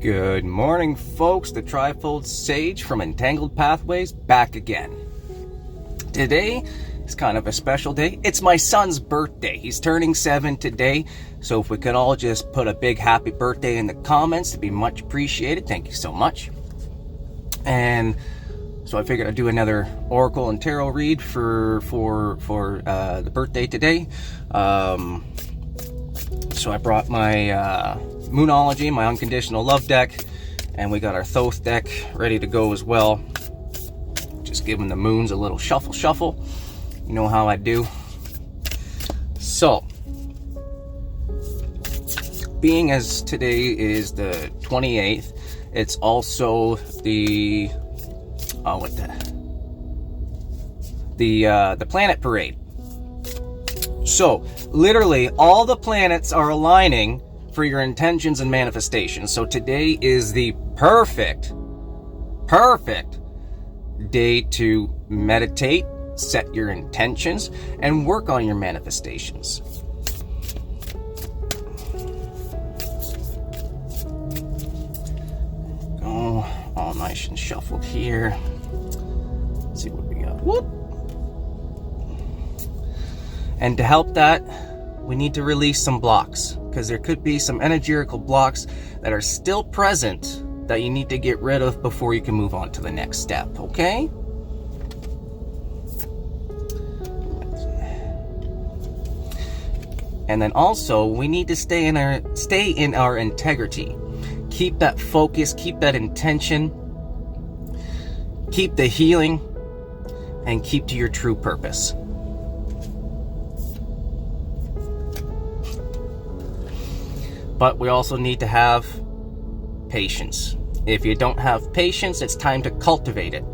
Good morning, folks. The Trifold Sage from Entangled Pathways back again. Today is kind of a special day. It's my son's birthday. He's turning 7 today. So if we could all just put a big happy birthday in the comments, it'd be much appreciated. Thank you so much. And so I figured I'd do another Oracle and Tarot read for the birthday today. So I brought my Moonology, my Unconditional Love deck, and we got our Thoth deck ready to go as well. Just giving the moons a little shuffle. You know how I do. So, being as today is the 28th, it's also the the planet parade. So, literally all the planets are aligning for your intentions and manifestations. So today is the perfect day to meditate, set your intentions, and work on your manifestations. Go all nice and shuffled here. Let's see what we got. Whoop. And to help that, we need to release some blocks, because there could be some energetical blocks that are still present that you need to get rid of before you can move on to the next step, okay? And then also, we need to stay in our integrity. Keep that focus, keep that intention, keep the healing, and keep to your true purpose. But we also need to have patience. If you don't have patience, it's time to cultivate it.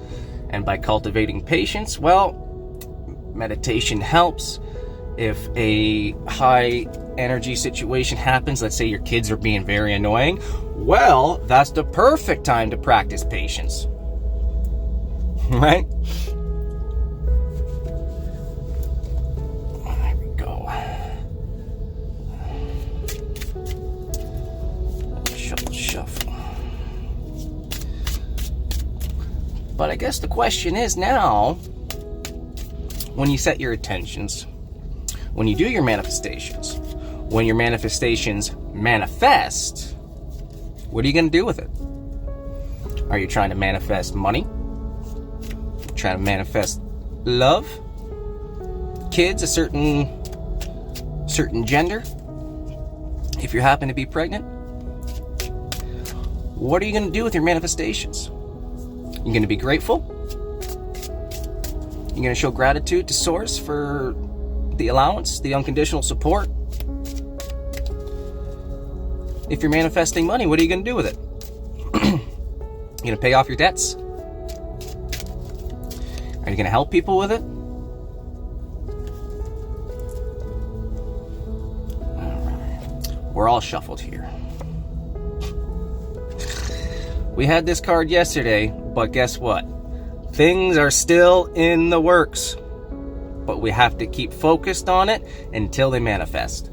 And by cultivating patience, well, meditation helps. If a high energy situation happens, let's say your kids are being very annoying, well, that's the perfect time to practice patience. Right? Shuffle. But I guess the question is now, when you set your intentions, when you do your manifestations, when your manifestations manifest, what are you going to do with it? Are you trying to manifest money? Trying to manifest love? Kids, a certain gender? If you happen to be pregnant? What are you going to do with your manifestations? You're going to be grateful? You're going to show gratitude to Source for the allowance, the unconditional support? If you're manifesting money, what are you going to do with it? You're going to pay off your debts? Are you going to help people with it? All right. We're all shuffled here. We had this card yesterday, but guess what? Things are still in the works. But we have to keep focused on it until they manifest.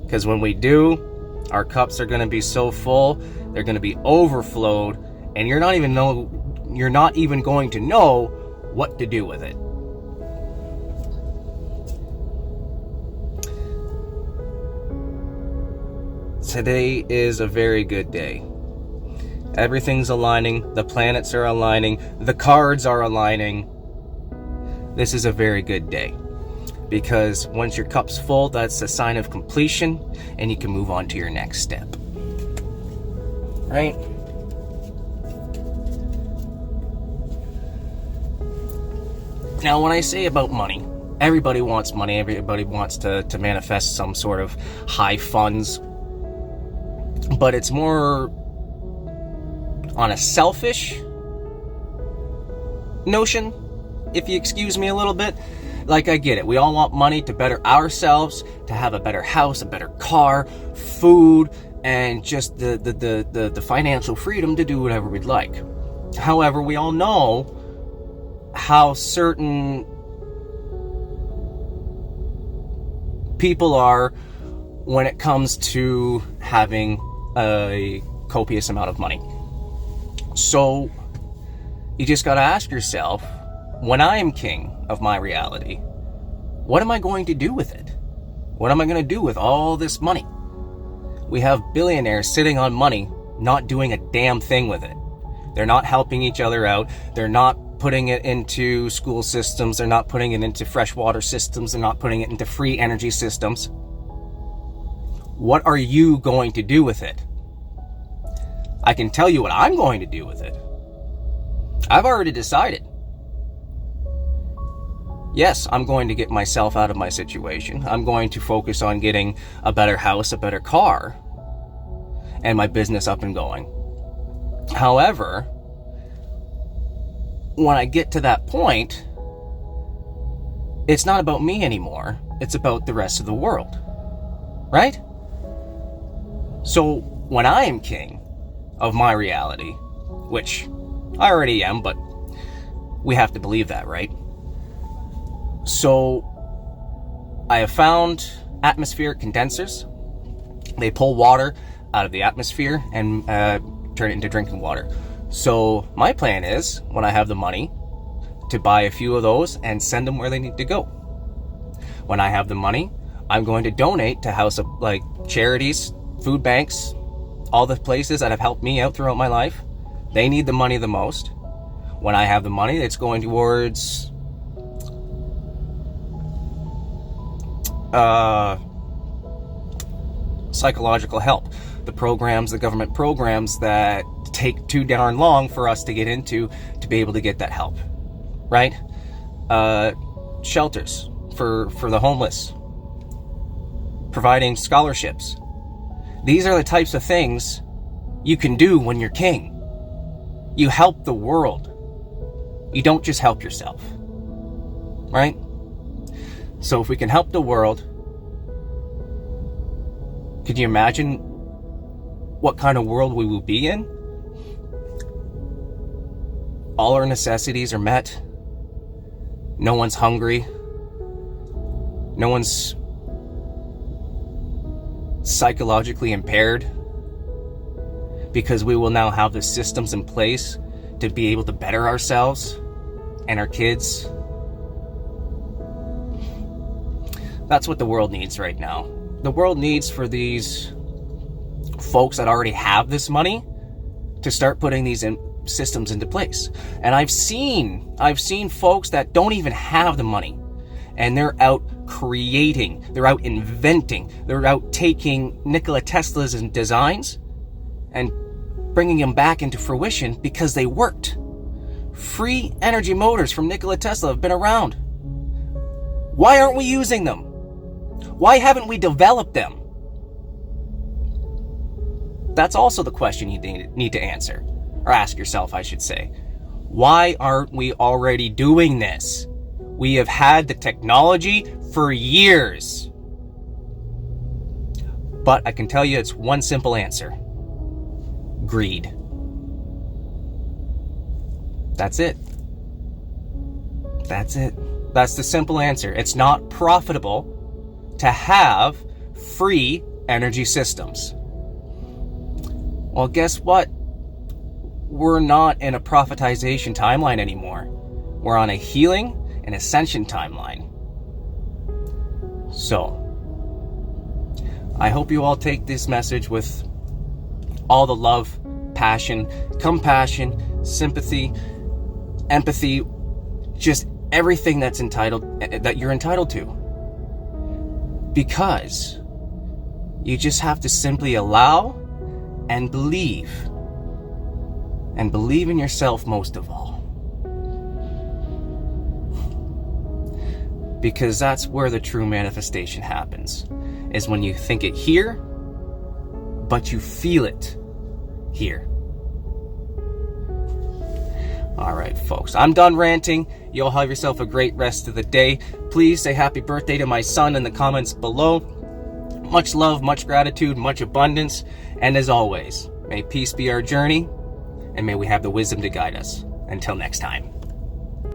Because when we do, our cups are going to be so full, they're going to be overflowed, and you're not even going to know what to do with it. Today is a very good day. Everything's aligning, the planets are aligning, the cards are aligning. This is a very good day. Because once your cup's full, that's a sign of completion, and you can move on to your next step. Right? Now, when I say about money, everybody wants money, everybody wants to manifest some sort of high funds. But it's more on a selfish notion, if you excuse me a little bit. Like, I get it. We all want money to better ourselves, to have a better house, a better car, food, and just the financial freedom to do whatever we'd like. However, we all know how certain people are when it comes to having a copious amount of money. So you just got to ask yourself, when I am king of my reality, what am I going to do with it? What am I going to do with all this money? We have billionaires sitting on money, not doing a damn thing with it. They're not helping each other out. They're not putting it into school systems. They're not putting it into freshwater systems. They're not putting it into free energy systems. What are you going to do with it? I can tell you what I'm going to do with it. I've already decided. Yes, I'm going to get myself out of my situation. I'm going to focus on getting a better house, a better car, and my business up and going. However, when I get to that point, it's not about me anymore. It's about the rest of the world. Right? So when I am king of my reality, which I already am, but we have to believe that, right? So I have found atmospheric condensers. They pull water out of the atmosphere and turn it into drinking water. So my plan is, when I have the money, to buy a few of those and send them where they need to go. When I have the money, I'm going to donate to like charities, food banks, all the places that have helped me out throughout my life. They need the money the most. When I have the money, it's going towards psychological help. The programs, the government programs that take too darn long for us to get into to be able to get that help, right? Shelters for the homeless, providing scholarships. These are the types of things you can do when you're king. You help the world. You don't just help yourself, right? So if we can help the world, could you imagine what kind of world we will be in? All our necessities are met. No one's hungry. No one's psychologically impaired, because we will now have the systems in place to be able to better ourselves and our kids. That's what the world needs right now. The world needs for these folks that already have this money to start putting these systems into place. And I've seen folks that don't even have the money, and they're out creating, they're out inventing, they're out taking Nikola Tesla's designs and bringing them back into fruition because they worked. Free energy motors from Nikola Tesla have been around. Why aren't we using them? Why haven't we developed them? That's also the question you need to answer, or ask yourself, I should say. Why aren't we already doing this? We have had the technology for years. But I can tell you it's one simple answer. Greed. That's it. That's it. That's the simple answer. It's not profitable to have free energy systems. Well, guess what? We're not in a profitization timeline anymore. We're on a healing and ascension timeline. So, I hope you all take this message with all the love, passion, compassion, sympathy, empathy, just everything that you're entitled to. Because you just have to simply allow and believe. And believe in yourself most of all. Because that's where the true manifestation happens. Is when you think it here, but you feel it here. Alright, folks, I'm done ranting. You all have yourself a great rest of the day. Please say happy birthday to my son in the comments below. Much love, much gratitude, much abundance. And as always, may peace be our journey, and may we have the wisdom to guide us. Until next time.